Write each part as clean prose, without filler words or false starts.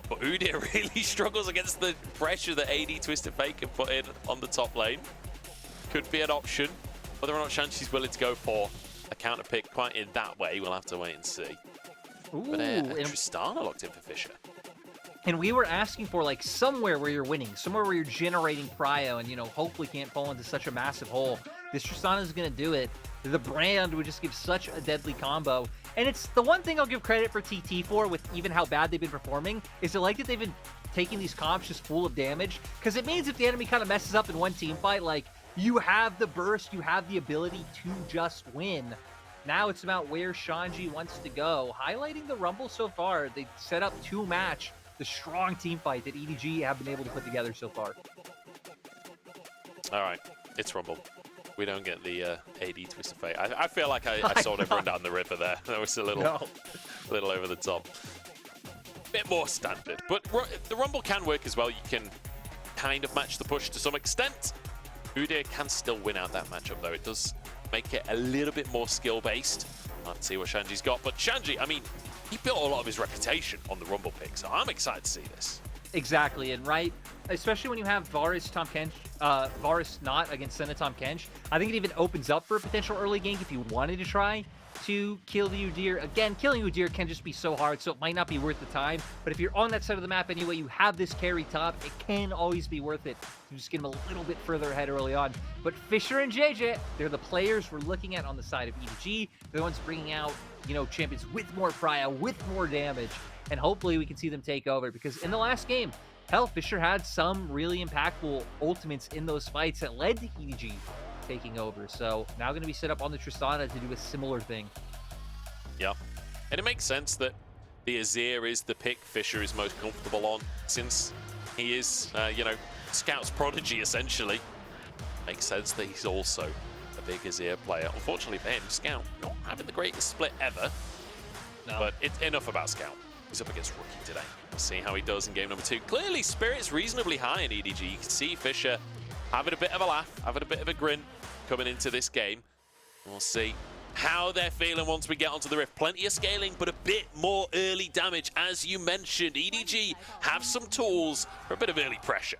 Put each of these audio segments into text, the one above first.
But Udyr really struggles against the pressure that AD Twisted Fate can put in on the top lane. Could be an option. Whether or not Shanji's willing to go for a counter pick quite in that way, we'll have to wait and see. Ooh, But Tristana locked in for Fisher. And we were asking for like somewhere where you're winning, somewhere where you're generating prio and, you know, hopefully can't fall into such a massive hole. This Tristana is going to do it. The brand would just give such a deadly combo. And it's the one thing I'll give credit for TT for, with even how bad they've been performing, is I like that they've been taking these comps just full of damage. Because it means if the enemy kind of messes up in one team fight, like, you have the burst, you have the ability to just win. Now it's about where Shanji wants to go. Highlighting the Rumble so far, they set up to match the strong team fight that EDG have been able to put together so far. All right, it's Rumble. We don't get the AD Twisted Fate. I feel like I sold everyone down the river there. That was a little over the top. Bit more standard. But the Rumble can work as well. You can kind of match the push to some extent. Udyr can still win out that matchup, though. It does make it a little bit more skill-based. Let's see what Shanji's got. But Shanji, I mean, he built a lot of his reputation on the Rumble pick, so I'm excited to see this. Exactly, and right, especially when you have Varus, Tahm Kench, Varus not against Senna Tahm Kench, I think it even opens up for a potential early gank if you wanted to try to kill the Udyr. Again, killing Udyr can just be so hard, so it might not be worth the time, but if you're on that side of the map anyway, you have this carry top, it can always be worth it to just get him a little bit further ahead early on. But Fisher and Jiejie, they're the players we're looking at on the side of EDG. They're the ones bringing out, you know, champions with more prio, with more damage, and hopefully we can see them take over, because in the last game, hell, Fisher had some really impactful ultimates in those fights that led to EDG taking over. So now going to be set up on the Tristana to do a similar thing. Yeah, and it makes sense that the Azir is the pick Fisher is most comfortable on, since he is, you know, Scout's prodigy, essentially. Makes sense that he's also a big Azir player. Unfortunately for him, Scout not having the greatest split ever, but it's enough about Scout. He's up against Rookie today. We'll see how he does in game number 2. Clearly, Spirit's reasonably high in EDG. You can see Fisher having a bit of a laugh, having a bit of a grin coming into this game. We'll see how they're feeling once we get onto the Rift. Plenty of scaling, but a bit more early damage. As you mentioned, EDG have some tools for a bit of early pressure.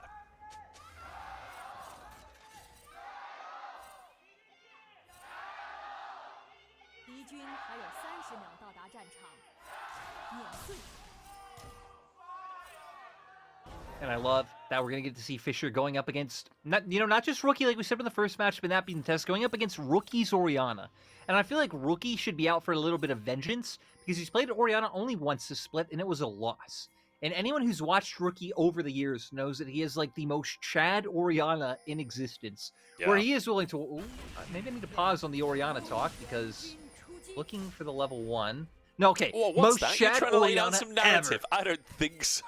And I love that we're going to get to see Fisher going up against, not just Rookie like we said in the first match, but that being the test, going up against Rookie's Orianna. And I feel like Rookie should be out for a little bit of vengeance, because he's played Orianna only once this split, and it was a loss. And anyone who's watched Rookie over the years knows that he is like the most Chad Orianna in existence, where he is willing to... Ooh, maybe I need to pause on the Orianna talk, because looking for the level 1... No, okay. Well, most that? Chad You're trying to lay down Orianna some narrative. ever. I don't think so.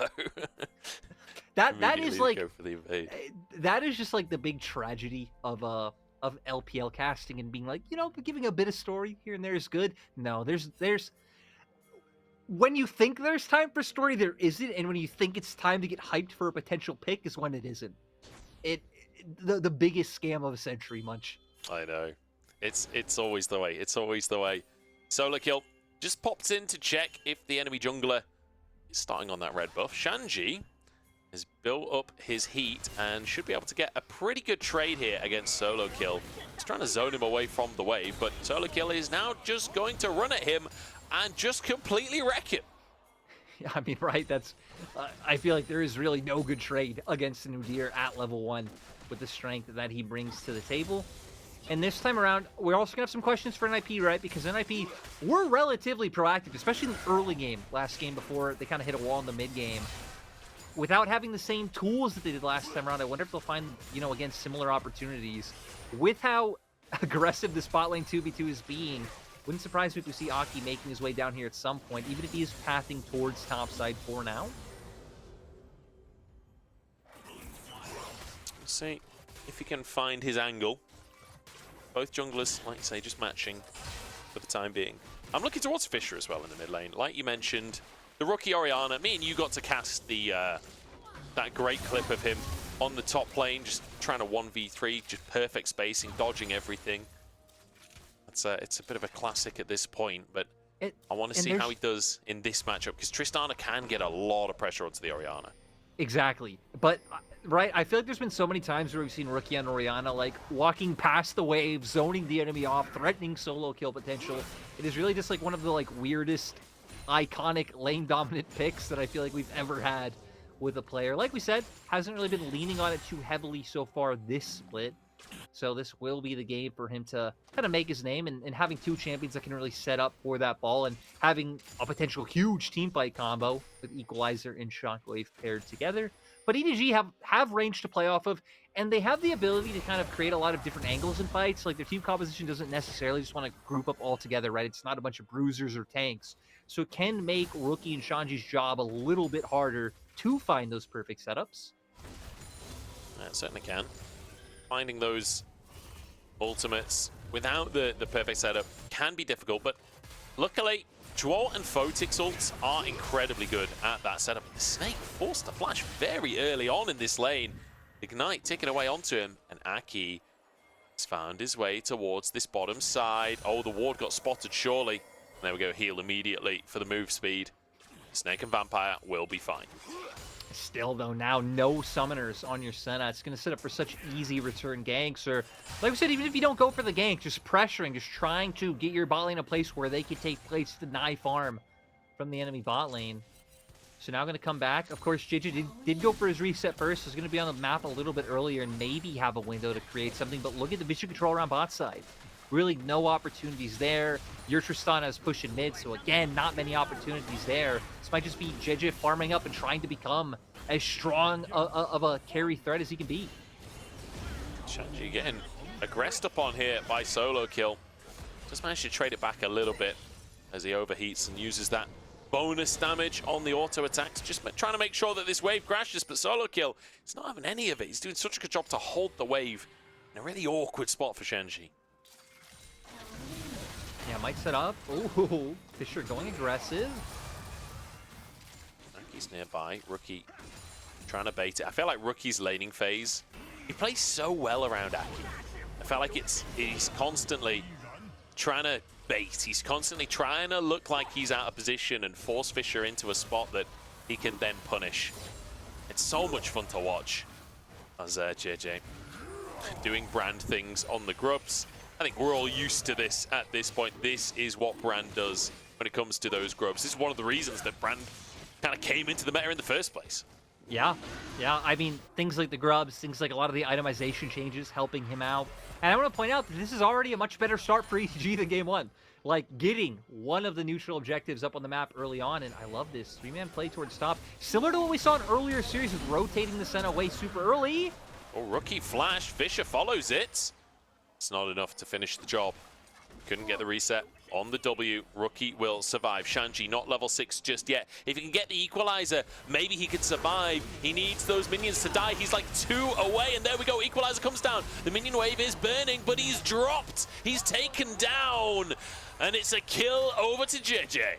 That is like go for the invade. That is just like the big tragedy of LPL casting, and being like, you know, giving a bit of story here and there is good. No, there's when you think there's time for story, there isn't, and when you think it's time to get hyped for a potential pick is when it isn't. The biggest scam of a century, Munch. I know. It's always the way. It's always the way. Solo kill just pops in to check if the enemy jungler is starting on that red buff. Shanji has built up his heat and should be able to get a pretty good trade here against Solo Kill. He's trying to zone him away from the wave, but Solo Kill is now just going to run at him and just completely wreck him. Yeah, I mean, right, that's... I feel like there is really no good trade against an Udyr at level 1 with the strength that he brings to the table. And this time around, we're also going to have some questions for NIP, right? Because NIP were relatively proactive, especially in the early game, last game before they kind of hit a wall in the mid game. Without having the same tools that they did last time around, I wonder if they'll find, you know, again, similar opportunities. With how aggressive the spot lane 2v2 is being, wouldn't surprise me if we see Aki making his way down here at some point, even if he is pathing towards topside for now. Let's see if he can find his angle. Both junglers, like you say, just matching for the time being. I'm looking towards Fisher as well in the mid lane. Like you mentioned, the rookie Orianna, me and you got to cast the that great clip of him on the top lane, just trying to 1v3, just perfect spacing, dodging everything. It's a bit of a classic at this point, but I want to see how he does in this matchup, because Tristana can get a lot of pressure onto the Orianna. Exactly. But, right, I feel like there's been so many times where we've seen Rookie and Orianna, like, walking past the wave, zoning the enemy off, threatening solo kill potential. It is really just, like, one of the, like, weirdest, iconic, lane-dominant picks that I feel like we've ever had with a player. Like we said, hasn't really been leaning on it too heavily so far this split. So this will be the game for him to kind of make his name, and having two champions that can really set up for that ball, and having a potential huge team fight combo with Equalizer and Shockwave paired together. But EDG have range to play off of, and they have the ability to kind of create a lot of different angles in fights. Like, their team composition doesn't necessarily just want to group up all together, right? It's not a bunch of bruisers or tanks. So it can make Rookie and Shanji's job a little bit harder to find those perfect setups. Yeah, it certainly can. Finding those ultimates without the perfect setup can be difficult, but luckily, Zhuo and Photic's ults are incredibly good at that setup. The Snake forced to flash very early on in this lane. Ignite ticking away onto him, and Aki has found his way towards this bottom side. Oh, the ward got spotted, surely. There we go, heal immediately for the move speed. Snake and Vampire will be fine. Still, though, now no summoners on your Senna. It's going to set up for such easy return ganks, or, like we said, even if you don't go for the gank, just pressuring, just trying to get your bot lane in a place where they can take place to deny farm from the enemy bot lane. So now going to come back. Of course, Jiejie did go for his reset first. He's going to be on the map a little bit earlier and maybe have a window to create something, but look at the vision control around bot side. Really no opportunities there. Your Tristana is pushing mid, so again, not many opportunities there. This might just be Jiejie farming up and trying to become as strong of a carry threat as he can be. Shanji getting aggressed upon here by solo kill. Just managed to trade it back a little bit as he overheats and uses that bonus damage on the auto attacks. Just trying to make sure that this wave crashes, but solo kill, he's not having any of it. He's doing such a good job to hold the wave in a really awkward spot for Shanji. Yeah, might set up. Ooh, Fisher going aggressive. Rookie's nearby. Rookie trying to bait it. I feel like Rookie's laning phase, he plays so well around Aki. I feel like he's constantly trying to bait. He's constantly trying to look like he's out of position and force Fisher into a spot that he can then punish. It's so much fun to watch as Jiejie doing Brand things on the grubs. I think we're all used to this at this point. This is what Brand does when it comes to those grubs. This is one of the reasons that Brand kind of came into the meta in the first place. Yeah. I mean, things like the grubs, things like a lot of the itemization changes helping him out. And I want to point out that this is already a much better start for EDG than game one. Like, getting one of the neutral objectives up on the map early on, and I love this. Three-man play towards top. Similar to what we saw in earlier series with rotating the Senna away super early. Oh, Rookie flash. Fisher follows it. It's not enough to finish the job. Couldn't get the reset on the W. Rookie will survive. Shanji not level 6 just yet. If he can get the equalizer, maybe he could survive. He needs those minions to die. He's like 2 away, and there we go. Equalizer comes down. The minion wave is burning, but he's dropped. He's taken down, and it's a kill over to Jiejie.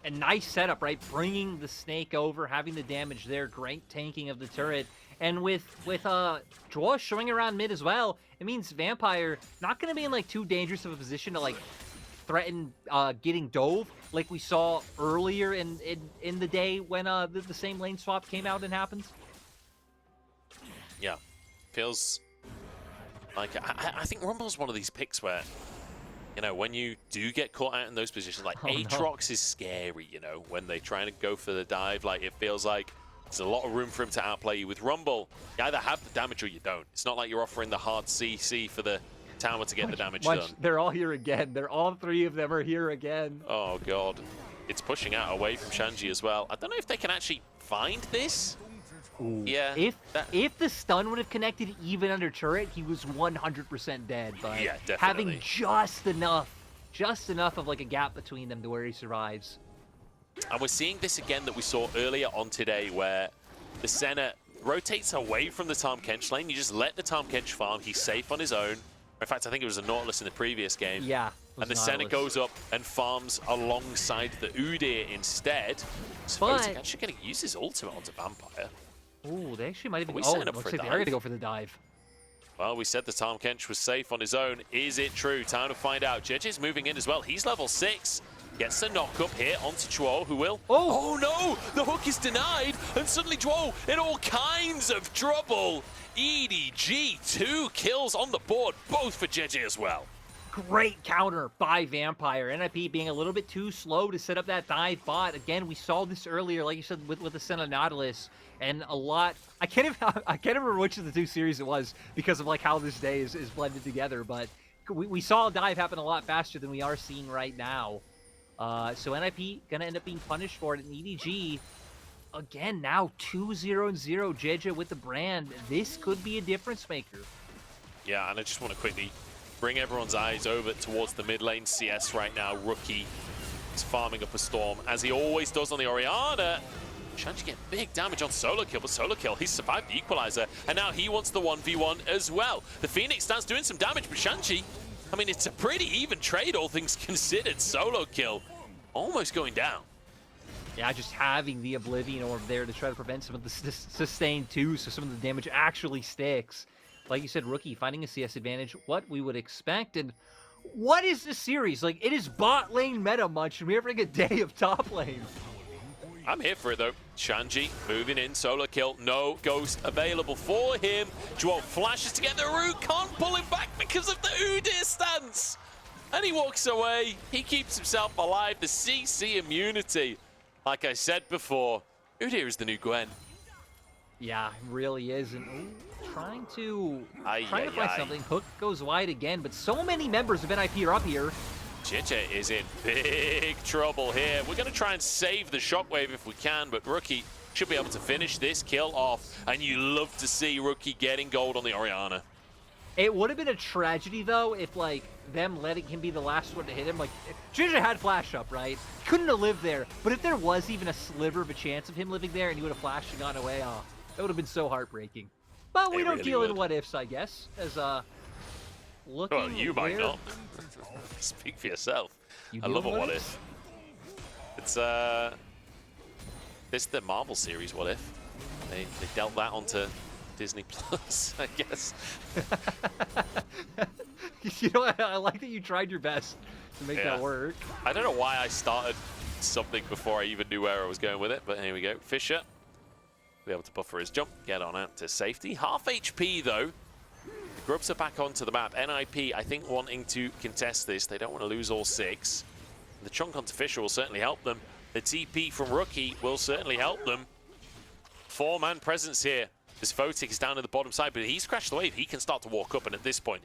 A nice setup, right? Bringing the Snake over, having the damage there, great tanking of the turret. And with Zhuo showing around mid as well, it means Vampire not going to be in like too dangerous of a position to like threaten getting dove like we saw earlier in the day when the same lane swap came out and happened. Yeah, feels like I think Rumble's one of these picks where, you know, when you do get caught out in those positions, like Aatrox is scary, you know, when they try to go for the dive, like it feels like there's a lot of room for him to outplay you. With Rumble, you either have the damage or you don't. It's not like you're offering the hard CC for the tower to get the damage done. They're all here again. They're all three of them are here again. Oh, God. It's pushing out away from Shanji as well. I don't know if they can actually find this. Ooh. Yeah. If the stun would have connected even under turret, he was 100% dead. But yeah, definitely. Having just enough of like a gap between them to where he survives. And we're seeing this again that we saw earlier on today, where the Senna rotates away from the Tahm Kench lane. You just let the Tahm Kench farm. He's safe on his own. In fact, I think it was a Nautilus in the previous game. Yeah. And the Senna goes up and farms alongside the Udyr instead. So Photic actually going to use his ultimate onto Vampire. Ooh, they actually might even... Oh, it looks like they are going to go for the dive. Well, we said the Tahm Kench was safe on his own. Is it true? Time to find out. Jiejie's moving in as well. He's level 6. Gets a knock up here onto Zhuo, who will... Oh! Oh no! The hook is denied, and suddenly Zhuo in all kinds of trouble. EDG G2 kills on the board, both for Jiejie as well. Great counter by Vampire. NIP being a little bit too slow to set up that dive bot. Again, we saw this earlier, like you said, with the Senna Nautilus, and a lot. I can't remember which of the two series it was because of like how this day is blended together. But we saw a dive happen a lot faster than we are seeing right now. So NIP gonna end up being punished for it, and EDG again now 2-0-0. Jiejie with the brand. This could be a difference maker. Yeah, and I just want to quickly bring everyone's eyes over towards the mid lane CS right now. Rookie is farming up a storm, as he always does on the Orianna. Shanji getting big damage on solo kill, but solo kill, he's survived the equalizer, and now he wants the 1v1 as well. The Phoenix stands doing some damage, but Shanji, I mean, it's a pretty even trade, all things considered. Solo kill almost going down. Yeah, just having the Oblivion Orb there to try to prevent some of the sustain too, so some of the damage actually sticks. Like you said, Rookie finding a CS advantage, what we would expect. And what is this series? Like, it is bot lane meta much, and we're having a day of top lane. I'm here for it though. Shanji moving in, solo kill, no ghost available for him. Zhuo flashes to get the root, can't pull him back because of the Udyr stance. And he walks away, he keeps himself alive, the CC immunity. Like I said before, Udyr is the new Gwen. Yeah, it really is. And trying to find something. Hook goes wide again, but so many members of NIP are up here. Jiejie is in big trouble here. We're going to try and save the shockwave if we can, but Rookie should be able to finish this kill off. And you love to see Rookie getting gold on the Orianna. It would have been a tragedy, though, if, like, them letting him be the last one to hit him. Like, Jiejie had flash up, right? Couldn't have lived there. But if there was even a sliver of a chance of him living there and he would have flashed and gone away, oh, that would have been so heartbreaking. But we don't deal in what ifs, I guess, as looking. Well, you might not. Speak for yourself. I love a what if. It's this is the Marvel series what if. They dealt that onto Disney Plus, I guess. You know, I like that you tried your best to make that work. I don't know why I started something before I even knew where I was going with it, but here we go. Fisher be able to buffer his jump, get on out to safety. Half HP though. The Grubs are back onto the map. NIP, I think, wanting to contest this. They don't want to lose all 6. The chunk onto Fisher will certainly help them. The TP from Rookie will certainly help them. 4-man presence here. This Photic is down at the bottom side, but he's crashed the wave. He can start to walk up, and at this point,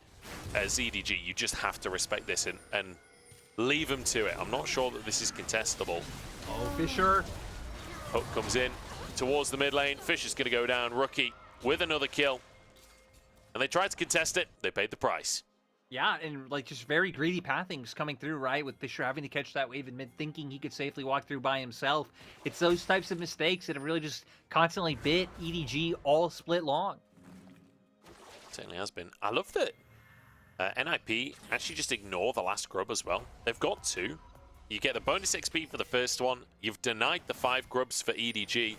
as EDG, you just have to respect this and leave him to it. I'm not sure that this is contestable. Oh, Fisher. Hook comes in towards the mid lane. Fisher's going to go down. Rookie with another kill. And they tried to contest it. They paid the price. Yeah, and like just very greedy pathings coming through, right? With Fisher having to catch that wave in mid, thinking he could safely walk through by himself. It's those types of mistakes that have really just constantly bit EDG all split long. Certainly has been. I love that NIP actually just ignore the last grub as well. They've got 2. You get the bonus XP for the first one. You've denied the 5 grubs for EDG.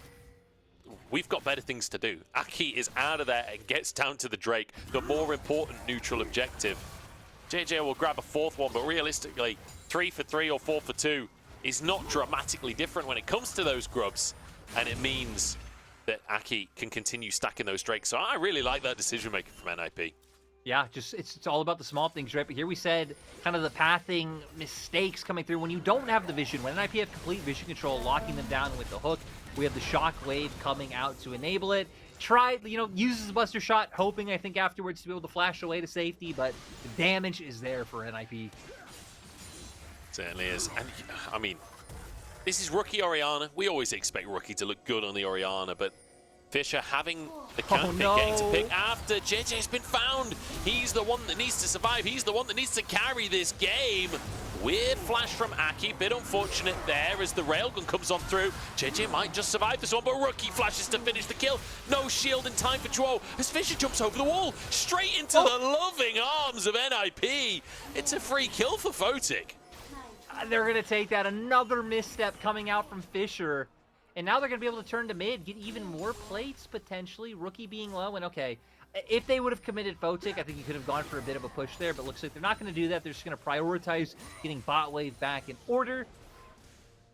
We've got better things to do. Aki is out of there and gets down to the Drake, the more important neutral objective. Jiejie will grab a 4th one, but realistically, 3 for 3 or 4 for 2 is not dramatically different when it comes to those grubs. And it means that Aki can continue stacking those Drakes. So I really like that decision making from NIP. Yeah, just it's all about the small things, right? But here we said kind of the pathing mistakes coming through when you don't have the vision. When NIP have complete vision control, locking them down with the hook. We have the shock wave coming out to enable it. Uses the buster shot, hoping, I think, afterwards to be able to flash away to safety, but the damage is there for NIP. Certainly is. And, I mean, this is Rookie Orianna. We always expect Rookie to look good on the Orianna, but Fisher having the camp pick, getting to pick after Jiejie's been found. He's the one that needs to survive. He's the one that needs to carry this game. Weird flash from Aki, bit unfortunate there as the railgun comes on through. Jiejie might just survive this one, but Rookie flashes to finish the kill. No shield in time for Zhuo as Fisher jumps over the wall, straight into the loving arms of NIP. It's a free kill for Photic. They're going to take that. Another misstep coming out from Fisher. And now they're going to be able to turn to mid, get even more plates, potentially. Rookie being low, and okay. If they would have committed Photic, I think you could have gone for a bit of a push there, but looks like they're not going to do that. They're just going to prioritize getting bot wave back in order.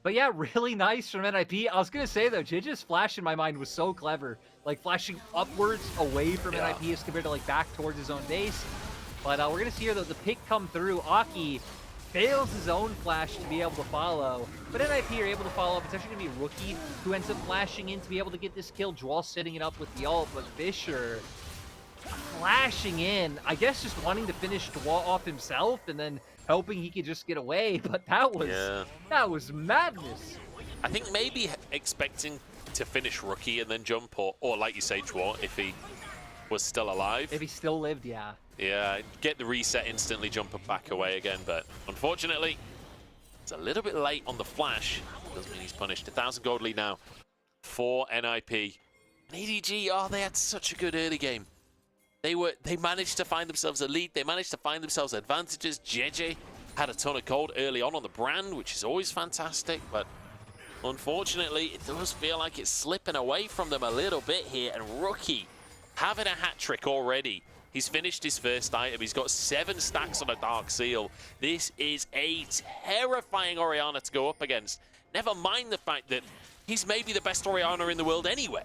But yeah, really nice from NIP. I was gonna say though, Jiejie's flash in my mind was so clever, like flashing upwards away from NIP as compared to like back towards his own base. But we're gonna see here though the pick come through. Aki fails his own flash to be able to follow, but NIP are able to follow up. It's actually gonna be Rookie who ends up flashing in to be able to get this kill. Zhuo setting it up with the ult, but Fisher flashing in, I guess just wanting to finish Zhuo off himself and then hoping he could just get away, but that was madness. I think maybe expecting to finish Rookie and then jump, or like you say, Zhuo, if he was still alive. If he still lived, yeah. Yeah, get the reset instantly, jump back away again, but unfortunately, it's a little bit late on the flash. Doesn't mean he's punished. 1,000 gold lead now for NIP. And EDG, oh, they had such a good early game. They managed to find themselves a lead. They managed to find themselves advantages. Jiejie had a ton of gold early on the brand, which is always fantastic, but unfortunately, it does feel like it's slipping away from them a little bit here. And Rookie having a hat trick already. He's finished his first item. He's got 7 stacks on a Dark Seal. This is a terrifying Orianna to go up against. Never mind the fact that he's maybe the best Orianna in the world anyway.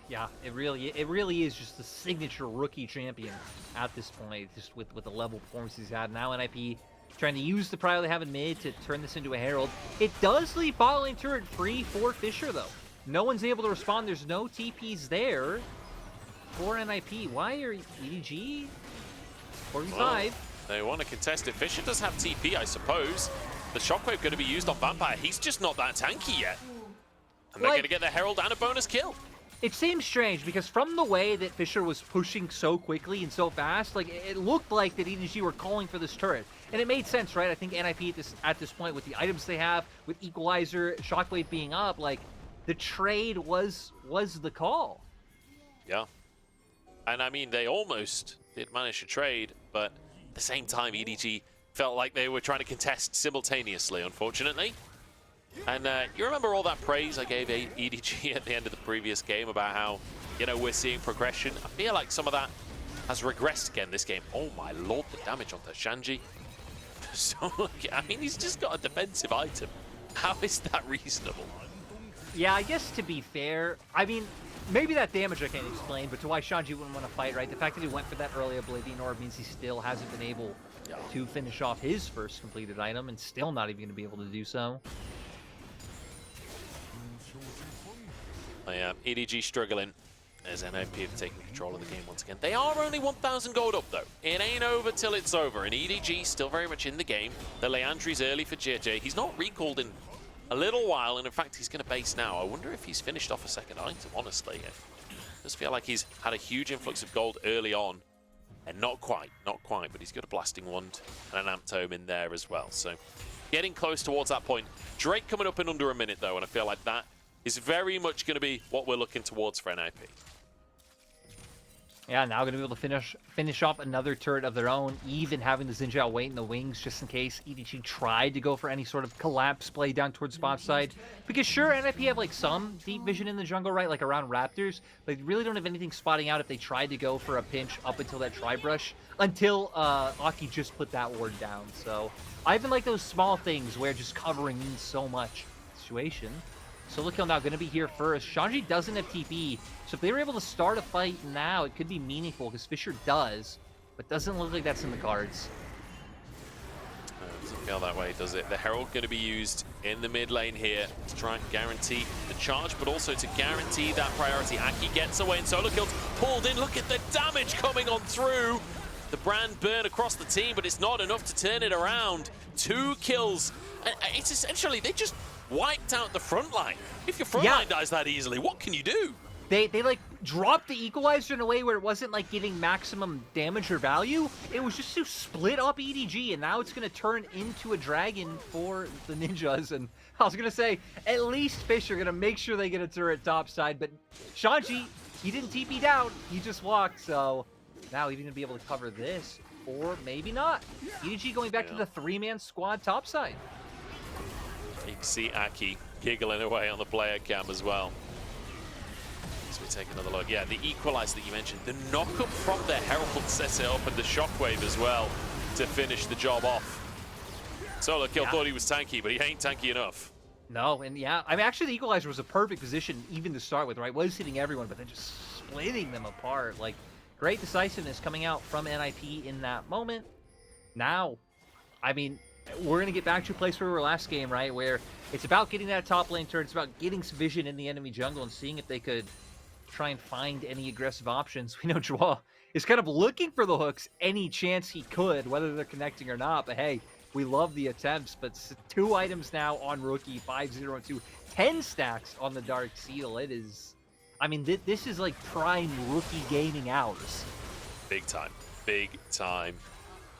Yeah, it really is just the signature Rookie champion at this point, just with the level performance he's had. Now NIP trying to use the prio they have in mid to turn this into a Herald. It does leave bot lane turret free for Fisher, though. No one's able to respond. There's no TPs there for NIP. Why are EDG 45? Well, they want to contest it. Fisher does have TP, I suppose. The Shockwave going to be used on Vampire. He's just not that tanky yet. And they're going to get the Herald and a bonus kill. It seems strange because from the way that Fisher was pushing so quickly and so fast, like it looked like that EDG were calling for this turret. And it made sense, right? I think NIP at this point, with the items they have, with Equalizer, Shockwave being up, like the trade was the call. Yeah. And I mean, they almost did manage to trade, but at the same time, EDG felt like they were trying to contest simultaneously, unfortunately. And you remember all that praise I gave EDG at the end of the previous game about how, you know, we're seeing progression? I feel like some of that has regressed again this game. Oh my lord, the damage onto Shanji. So, I mean, he's just got a defensive item. How is that reasonable? Yeah, I guess to be fair, I mean, maybe that damage I can't explain, but to why Shanji wouldn't want to fight, right? The fact that he went for that early Oblivion Orb means he still hasn't been able to finish off his first completed item and still not even going to be able to do so. EDG struggling as NIP have taken control of the game once again. They are only 1,000 gold up, though. It ain't over till it's over, and EDG still very much in the game. The Leandri's early for Jiejie. He's not recalled in a little while, and in fact, he's going to base now. I wonder if he's finished off a second item, honestly. It does feel like he's had a huge influx of gold early on, and not quite, but he's got a Blasting Wand and an Amp Tome in there as well. So getting close towards that point. Drake coming up in under a minute, though, and I feel like that is very much going to be what we're looking towards for NIP. Yeah, now going to be able to finish off another turret of their own, even having the Xin Zhao wait in the wings just in case EDG tried to go for any sort of collapse play down towards bot side. Because sure, NIP have like some deep vision in the jungle, right, like around Raptors, but they really don't have anything spotting out if they tried to go for a pinch up until that tri-brush, until Aki just put that ward down. So I even like those small things where just covering means so much situation. Solo kill now going to be here first. Shanji doesn't have TP, so if they were able to start a fight now, it could be meaningful because Fisher does, but doesn't look like that's in the cards. Doesn't feel that way, does it? The Herald going to be used in the mid lane here to try and guarantee the charge, but also to guarantee that priority. Aki gets away and solo kills pulled in. Look at the damage coming on through. The brand burn across the team, but it's not enough to turn it around. 2 kills. It's essentially, they just wiped out the front line. If your front line dies that easily, what can you do? They like dropped the Equalizer in a way where it wasn't like getting maximum damage or value. It was just to split up EDG, and now it's going to turn into a dragon for the ninjas. And I was going to say, at least Fish are going to make sure they get a turret top side, but Shanji, he didn't TP down, he just walked, so now he's going to be able to cover this, or maybe not. EDG going back to the 3-man squad top side. You can see Aki giggling away on the player cam as well. So we take another look. Yeah, the Equalizer that you mentioned, the knock-up from the Herald sets it up, and the Shockwave as well to finish the job off. Solo Kill thought he was tanky, but he ain't tanky enough. No, and yeah, I mean, actually, the equalizer was a perfect position even to start with, right? Was hitting everyone, but then just splitting them apart. Like, great decisiveness coming out from NIP in that moment. Now, I mean, we're going to get back to a place where we were last game, right? Where it's about getting that top lane turn. It's about getting some vision in the enemy jungle and seeing if they could try and find any aggressive options. We know Zhuo is kind of looking for the hooks any chance he could, whether they're connecting or not. But hey, we love the attempts. But 2 items now on Rookie, 5-0-2, 10 stacks on the Dark Seal. It is, I mean, this is like prime Rookie gaming hours. Big time. Big time.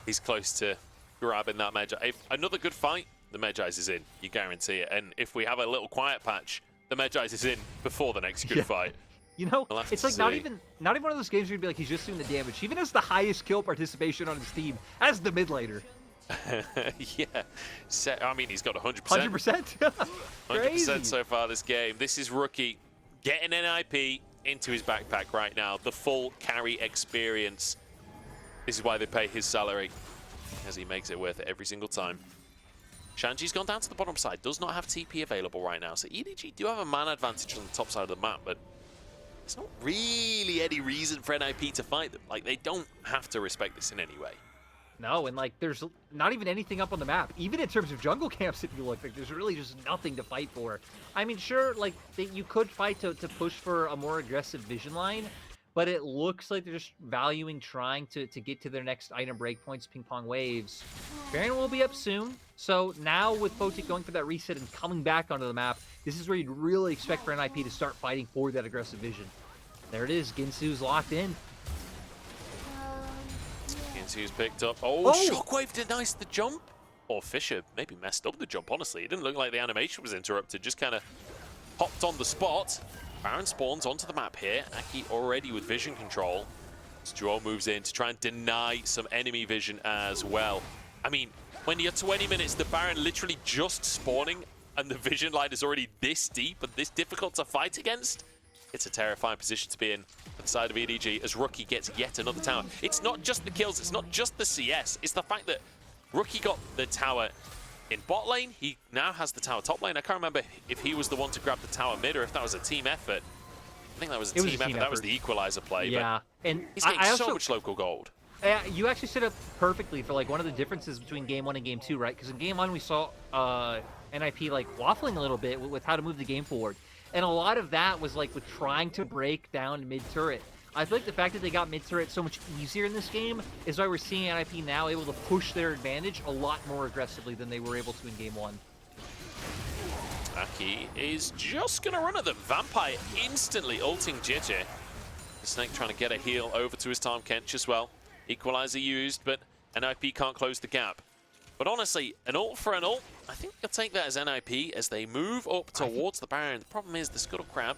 He's close to grabbing that Magi. If another good fight, the Magi's is in. You guarantee it. And if we have a little quiet patch, the Magi's is in before the next good fight. You know, We'll it's like not even one of those games where you'd be like, he's just doing the damage. He even has the highest kill participation on his team as the mid laner. Yeah. I mean, he's got 100%. 100%? 100% so far this game. This is Rookie getting NIP into his backpack right now. The full carry experience. This is why they pay his salary, as he makes it worth it every single time. Shanji's gone down to the bottom side, does not have TP available right now. So EDG do have a man advantage on the top side of the map, but it's not really any reason for NIP to fight them. Like, they don't have to respect this in any way. No, and like, there's not even anything up on the map. Even in terms of jungle camps, if you look, like, there's really just nothing to fight for. I mean, sure, like, you could fight to push for a more aggressive vision line, but it looks like they're just valuing trying to get to their next item breakpoints, ping pong waves. Baron will be up soon, so now with Photic going for that reset and coming back onto the map, this is where you'd really expect for NIP to start fighting for that aggressive vision. There it is, Ginsu's locked in. Ginsu's picked up. Oh, Shockwave denies the jump. Or Fisher maybe messed up the jump, honestly. It didn't look like the animation was interrupted, just kind of hopped on the spot. Baron spawns onto the map here. Aki already with vision control. Zhuo moves in to try and deny some enemy vision as well. I mean, when you're 20 minutes, the Baron literally just spawning and the vision line is already this deep and this difficult to fight against, it's a terrifying position to be in for the side of EDG as Rookie gets yet another tower. It's not just the kills, it's not just the CS, it's the fact that Rookie got the tower in bot lane, he now has the tower top lane. I can't remember if he was the one to grab the tower mid or if that was a team effort. I think that was a team effort. That was the equalizer play. Yeah, but and he's getting so much local gold. You actually set up perfectly for like one of the differences between game 1 and game 2, right? Because in game 1 we saw NIP like waffling a little bit with how to move the game forward, and a lot of that was like with trying to break down mid turret. I feel like the fact that they got mid turret so much easier in this game is why we're seeing NIP now able to push their advantage a lot more aggressively than they were able to in game 1. Aki is just going to run at them. Vampire instantly ulting Jiejie. The Snake trying to get a heal over to his Tahm Kench as well. Equalizer used, but NIP can't close the gap. But honestly, an ult for an ult, I think you'll take that as NIP as they move up towards the Baron. The problem is the Scuttle Crab.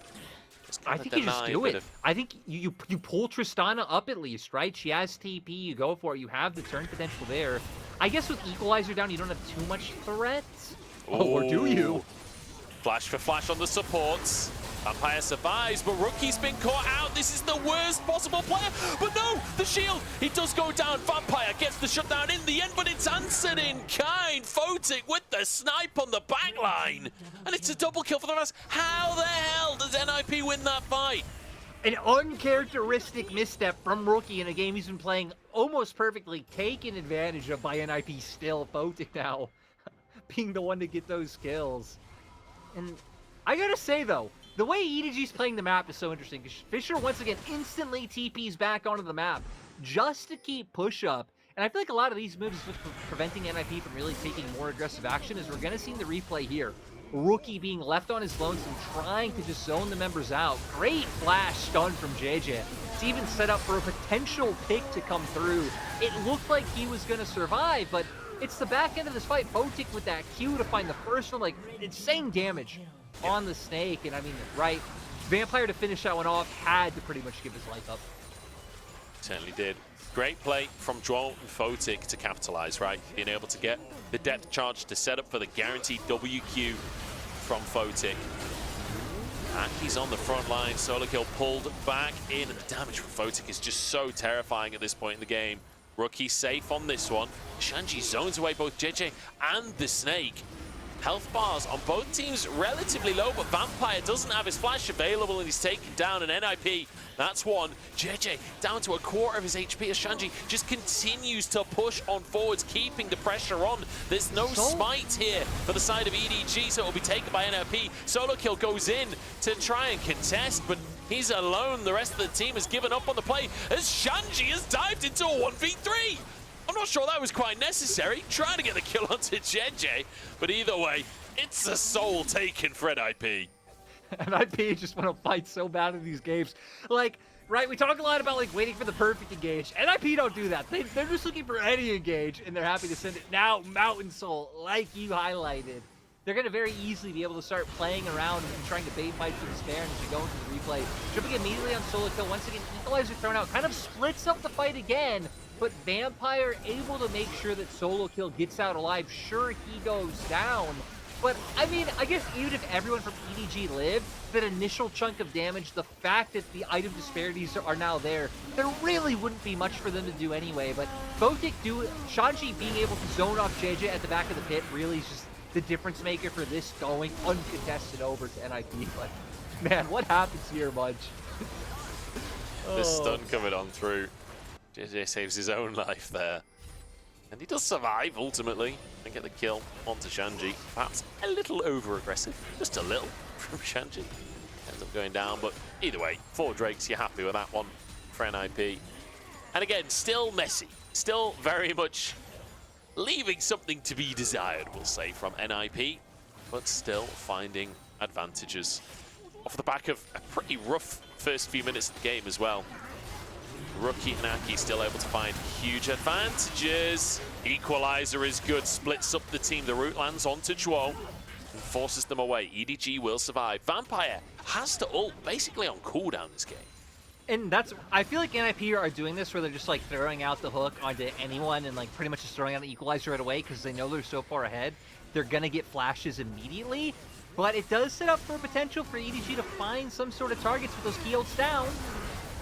I think you just do it. I think you pull Tristana up at least, right? She has TP, you go for it, you have the turn potential there. I guess with Equalizer down, you don't have too much threat. Oh, or do you? Flash for flash on the supports. Vampire survives, but Rookie's been caught out. This is the worst possible player. But no, the shield, he does go down. Vampire gets the shutdown in the end, but it's answered in kind. Photic with the snipe on the backline. And it's a double kill for the rest. How the hell does NIP win that fight? An uncharacteristic misstep from Rookie in a game he's been playing almost perfectly, taken advantage of by NIP still. Photic now being the one to get those kills. And I gotta say though, the way EDG's playing the map is so interesting, because Fisher once again instantly TPs back onto the map just to keep push up. And I feel like a lot of these moves is preventing NIP from really taking more aggressive action, as we're going to see in the replay here. Rookie being left on his lonesome, trying to just zone the members out. Great flash stun from Jiejie. It's even set up for a potential pick to come through. It looked like he was going to survive, but it's the back end of this fight. Photic with that Q to find the first one, like insane damage on the Snake. And I mean, right, Vampire to finish that one off had to pretty much give his life up. Certainly did. Great play from Zhuo and Photic to capitalize, right? Being able to get the depth charge to set up for the guaranteed WQ from Photic. Aki's on the front line, solo kill pulled back in, and the damage from Photic is just so terrifying at this point in the game. Rookie safe on this one. Shanji zones away both Jiejie and the Snake. Health bars on both teams relatively low, but Vampire doesn't have his flash available and he's taken down an NIP. That's one. Jiejie down to a quarter of his HP as Shanji just continues to push on forwards, keeping the pressure on. There's no smite here for the side of EDG, so it'll be taken by NIP. Solo kill goes in to try and contest, but he's alone. The rest of the team has given up on the play as Shanji has dived into a 1v3. I'm not sure that was quite necessary, trying to get the kill onto Jiejie, but either way, it's a soul taken for NIP. NIP just want to fight so bad in these games. Like, right, we talk a lot about like waiting for the perfect engage. NIP don't do that. They're just looking for any engage, and they're happy to send it. Now, Mountain Soul, like you highlighted, they're going to very easily be able to start playing around and trying to bait fight for the spare and as you go into the replay. Jumping immediately on solo kill, once again, equalizer thrown out, kind of splits up the fight again, but Vampire able to make sure that solo kill gets out alive. Sure, he goes down, but I mean, I guess even if everyone from EDG lived, that initial chunk of damage, the fact that the item disparities are now there really wouldn't be much for them to do anyway. But Photic Shanji being able to zone off Jiejie at the back of the pit really is just the difference maker for this going uncontested over to NIP. But man, what happens here, Munch? The stun coming on through. Jiejie saves his own life there. And he does survive, ultimately, and get the kill onto Shanji. Perhaps a little over-aggressive, just a little, from Shanji. Ends up going down, but either way, 4 Drakes, you're happy with that one for NIP. And again, still messy. Still very much leaving something to be desired, we'll say, from NIP. But still finding advantages off the back of a pretty rough first few minutes of the game as well. Rookie and Aki still able to find huge advantages. Equalizer is good, splits up the team. The root lands onto Zhuo and forces them away. EDG will survive. Vampire has to ult basically on cooldown this game. And that's, I feel like NIP are doing this where they're just like throwing out the hook onto anyone and like pretty much just throwing out the equalizer right away because they know they're so far ahead. They're gonna get flashes immediately, but it does set up for potential for EDG to find some sort of targets with those key ults down.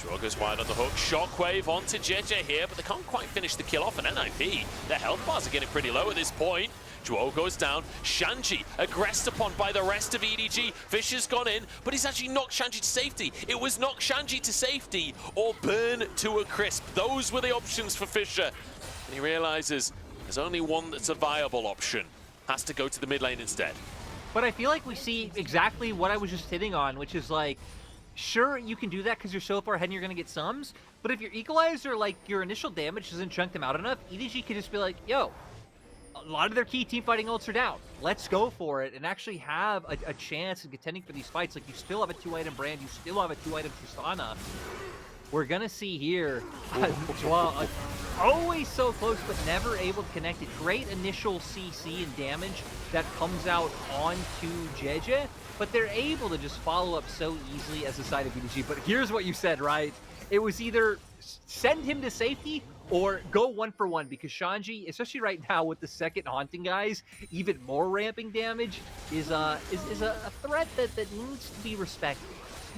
Zhuo goes wide on the hook, shockwave onto Jiejie here, but they can't quite finish the kill off an NIP. Their health bars are getting pretty low at this point. Zhuo goes down, Shanji aggressed upon by the rest of EDG. Fisher's gone in, but he's actually knocked Shanji to safety. It was knock Shanji to safety or burn to a crisp. Those were the options for Fisher. And he realizes there's only one that's a viable option. Has to go to the mid lane instead. But I feel like we see exactly what I was just hitting on, which is like, sure, you can do that because you're so far ahead and you're going to get sums, but if your equalizer, like, your initial damage doesn't chunk them out enough, EDG could just be like, yo, a lot of their key team fighting ults are down. Let's go for it and actually have a chance in contending for these fights. Like, you still have a 2-item Brand, you still have a 2-item Tristana. We're going to see here, well, always so close, but never able to connect it. Great initial CC and damage that comes out onto Jiejie, but they're able to just follow up so easily as the side of EDG. But here's what you said, right? It was either send him to safety or go 1-for-1, because Shanji, especially right now with the second Haunting guys, even more ramping damage, is a threat that needs to be respected,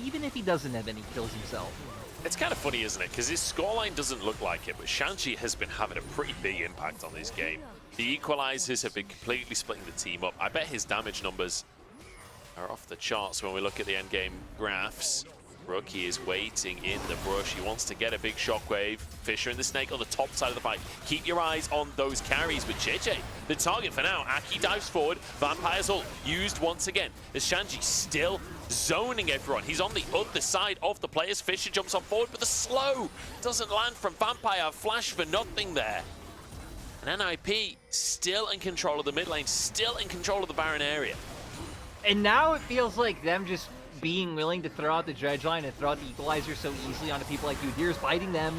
even if he doesn't have any kills himself. It's kind of funny, isn't it? Because his scoreline doesn't look like it, but Shanji has been having a pretty big impact on this game. The equalizers have been completely splitting the team up. I bet his damage numbers are off the charts when we look at the endgame graphs. Rookie is waiting in the brush. He wants to get a big shockwave. Fisher and the Snake on the top side of the fight. Keep your eyes on those carries. But Jiejie, the target for now. Aki dives forward. Vampire's ult used once again. As Shanji still zoning everyone. He's on the other side of the players. Fisher jumps on forward, but the slow doesn't land from Vampire. Flash for nothing there. And NIP still in control of the mid lane, still in control of the Baron area. And now it feels like them just being willing to throw out the dredge line and throw out the equalizer so easily onto people like Udir's biting them.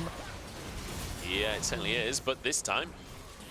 Yeah, it certainly is, but this time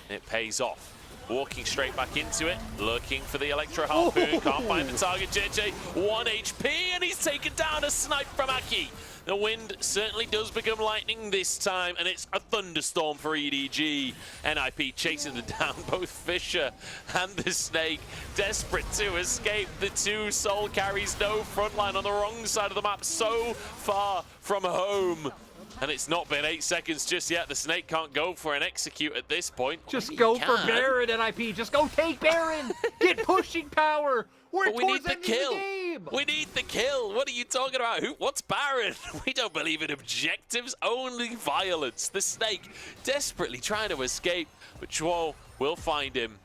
it pays off. Walking straight back into it, looking for the Electro Harpoon, can't find the target. Jiejie, 1 HP, and he's taken down a snipe from Aki. The wind certainly does become lightning this time, and it's a thunderstorm for EDG. NIP chasing them down, both Fisher and the Snake, desperate to escape. The 2 soul carries, no frontline on the wrong side of the map, so far from home. And it's not been 8 seconds just yet. The Snake can't go for an execute at this point. Just Maybe go he for can. Baron, NIP. Just go take Baron. Get pushing power. We're But we need towards the ending kill. the game. We need the kill. What are you talking about? What's Baron? We don't believe in objectives, only violence. The Snake desperately trying to escape, but Zhuo will find him.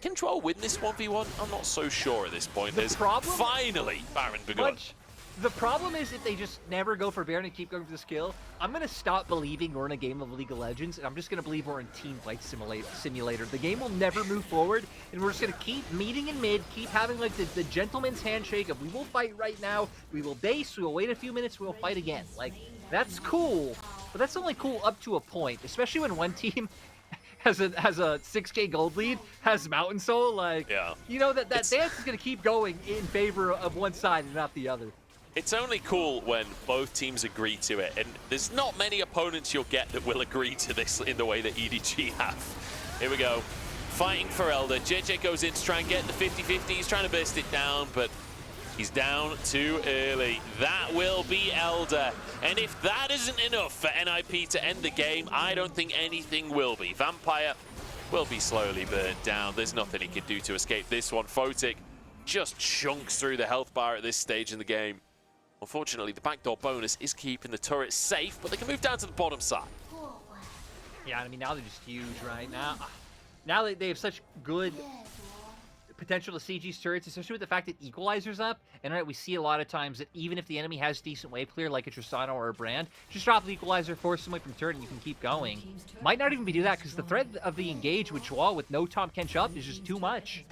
Can Zhuo win this 1v1? I'm not so sure at this point. There's finally Baron begun. The problem is if they just never go for Baron and keep going for this kill, I'm going to stop believing we're in a game of League of Legends, and I'm just going to believe we're in Team Fight Simulator. The game will never move forward, and we're just going to keep meeting in mid, keep having like the gentleman's handshake of we will fight right now, we will base, we will wait a few minutes, we will fight again. Like, that's cool, but that's only cool up to a point, especially when one team has a 6K gold lead, has Mountain Soul, like, you know, that dance is going to keep going in favor of one side and not the other. It's only cool when both teams agree to it, and there's not many opponents you'll get that will agree to this in the way that EDG have. Here we go. Fighting for Elder. Jiejie goes in to try and get the 50-50. He's trying to burst it down, but he's down too early. That will be Elder. And if that isn't enough for NIP to end the game, I don't think anything will be. Vampire will be slowly burnt down. There's nothing he can do to escape this one. Photic just chunks through the health bar at this stage in the game. Unfortunately, the backdoor bonus is keeping the turret safe, but they can move down to the bottom side. Yeah, I mean, now they're just huge right now. Now they have such good potential to siege these turrets, especially with the fact that Equalizer's up. And right, we see a lot of times that even if the enemy has decent wave clear, like a Tristano or a Brand, just drop the Equalizer, force them away from turret, and you can keep going. Might not even be do that, because the threat of the engage with Zhuo with no Tahm Kench up is just too much.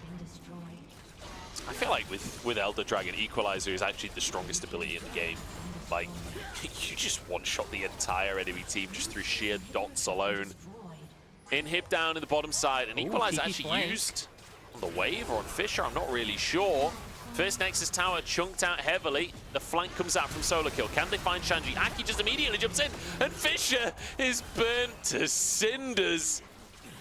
I feel like with Elder Dragon, Equalizer is actually the strongest ability in the game. Like, you just one-shot the entire enemy team just through sheer dots alone. Inhib down in the bottom side, and Equalizer actually used on the wave or on Fisher, I'm not really sure. First Nexus Tower chunked out heavily. The flank comes out from Solo Kill. Can they find Shanji? Aki just immediately jumps in, and Fisher is burnt to cinders.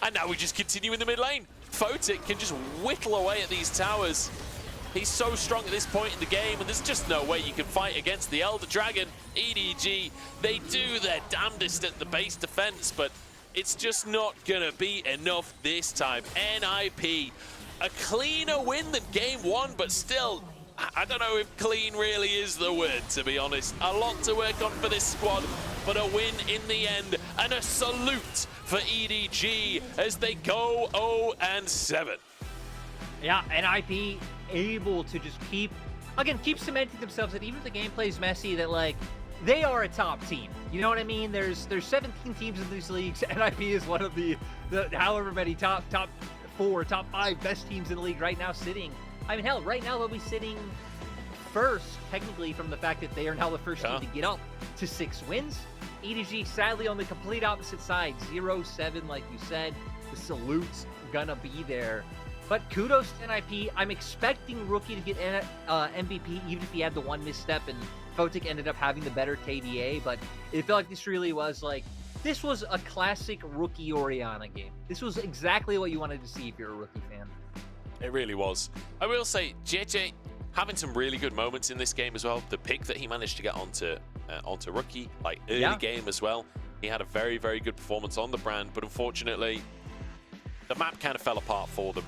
And now we just continue in the mid lane. Photic can just whittle away at these towers. He's so strong at this point in the game, and there's just no way you can fight against the Elder Dragon. EDG, they do their damnedest at the base defense, but it's just not gonna be enough this time. NIP, a cleaner win than game one, but still, I don't know if clean really is the word, to be honest. A lot to work on for this squad, but a win in the end, and a salute for EDG as they go 0-7. Yeah, NIP able to just keep cementing themselves that even if the gameplay is messy, that like they are a top team. You know what I mean? There's 17 teams in these leagues. NIP is one of the however many top 4, top 5 best teams in the league right now sitting. I mean, hell, right now they'll be sitting first, technically, from the fact that they are now the first team to get up to 6 wins. EDG, sadly, on the complete opposite side, 0-7, like you said. The salute's gonna be there. But kudos to NIP. I'm expecting Rookie to get MVP, even if he had the one misstep, and Photic ended up having the better KDA. But it felt like this really was like, this was a classic Rookie Orianna game. This was exactly what you wanted to see if you're a Rookie fan. It really was. I will say, Jiejie having some really good moments in this game as well. The pick that he managed to get onto Rookie, like early game as well. He had a very, very good performance on the Brand, but unfortunately, the map kind of fell apart for them.